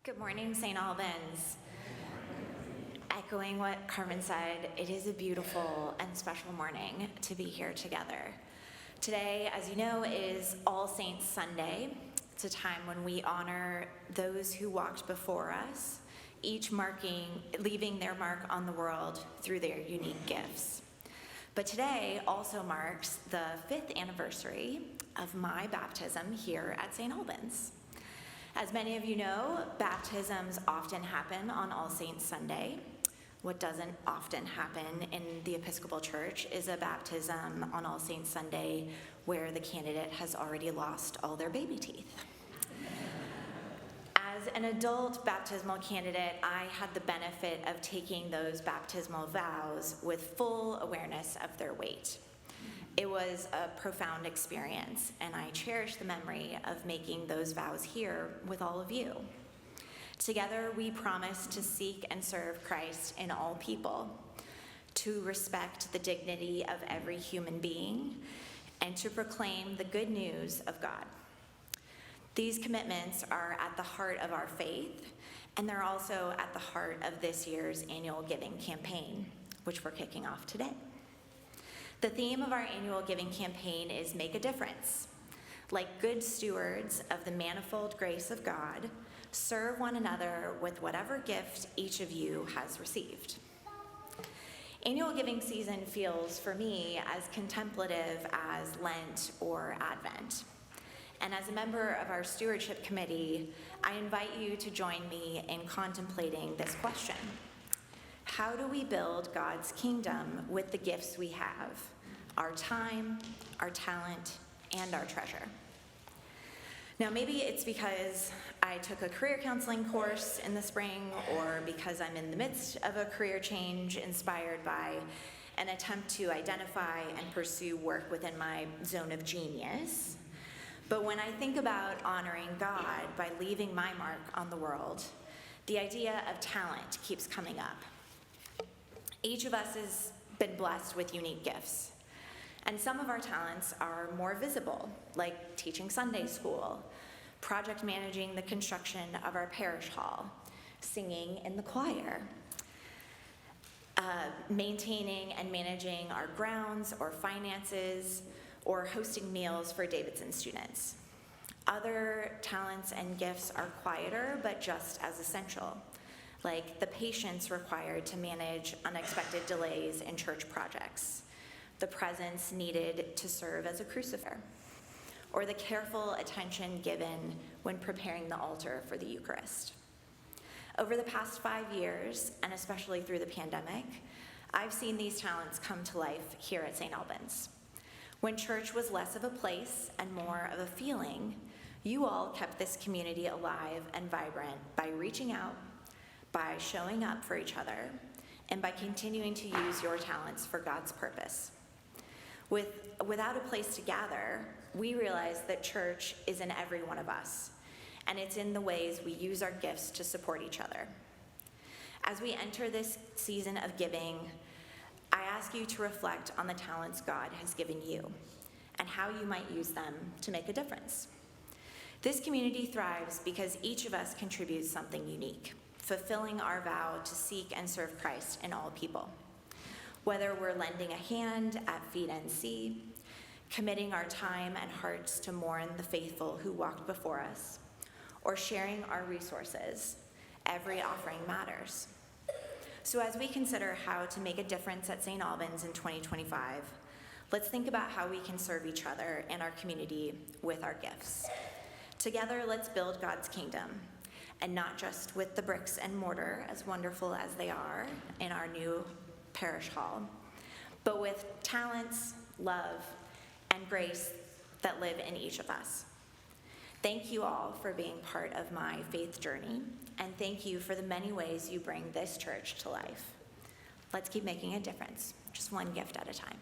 Good morning, St. Albans. Echoing what Carmen said, it is a beautiful and special morning to be here together. Today, as you know, is All Saints Sunday. It's a time when we honor those who walked before us, each leaving their mark on the world through their unique gifts. But today also marks the 5th anniversary of my baptism here at St. Albans. As many of you know, baptisms often happen on All Saints Sunday. What doesn't often happen in the Episcopal Church is a baptism on All Saints Sunday where the candidate has already lost all their baby teeth. As an adult baptismal candidate, I had the benefit of taking those baptismal vows with full awareness of their weight. It was a profound experience, and I cherish the memory of making those vows here with all of you. Together, we promise to seek and serve Christ in all people, to respect the dignity of every human being, and to proclaim the good news of God. These commitments are at the heart of our faith, and they're also at the heart of this year's annual giving campaign, which we're kicking off today. The theme of our annual giving campaign is Make a Difference. Like good stewards of the manifold grace of God, serve one another with whatever gift each of you has received. Annual giving season feels, for me, as contemplative as Lent or Advent. And as a member of our stewardship committee, I invite you to join me in contemplating this question. How do we build God's kingdom with the gifts we have, our time, our talent, and our treasure? Now, maybe it's because I took a career counseling course in the spring, or because I'm in the midst of a career change inspired by an attempt to identify and pursue work within my zone of genius. But when I think about honoring God by leaving my mark on the world, the idea of talent keeps coming up. Each of us has been blessed with unique gifts, and some of our talents are more visible, like teaching Sunday school, project managing the construction of our parish hall, singing in the choir, maintaining and managing our grounds or finances, or hosting meals for Davidson students. Other talents and gifts are quieter, but just as essential, like the patience required to manage unexpected delays in church projects, the presence needed to serve as a crucifier, or the careful attention given when preparing the altar for the Eucharist. Over the past 5 years, and especially through the pandemic, I've seen these talents come to life here at St. Albans. When church was less of a place and more of a feeling, you all kept this community alive and vibrant by reaching out, by showing up for each other, and by continuing to use your talents for God's purpose. Without a place to gather, we realize that church is in every one of us, and it's in the ways we use our gifts to support each other. As we enter this season of giving, I ask you to reflect on the talents God has given you and how you might use them to make a difference. This community thrives because each of us contributes something unique, fulfilling our vow to seek and serve Christ in all people. Whether we're lending a hand at Feed and See, committing our time and hearts to mourn the faithful who walked before us, or sharing our resources, every offering matters. So as we consider how to make a difference at St. Albans in 2025, let's think about how we can serve each other and our community with our gifts. Together, let's build God's kingdom, and not just with the bricks and mortar, as wonderful as they are in our new parish hall, but with talents, love, and grace that live in each of us. Thank you all for being part of my faith journey, and thank you for the many ways you bring this church to life. Let's keep making a difference, just one gift at a time.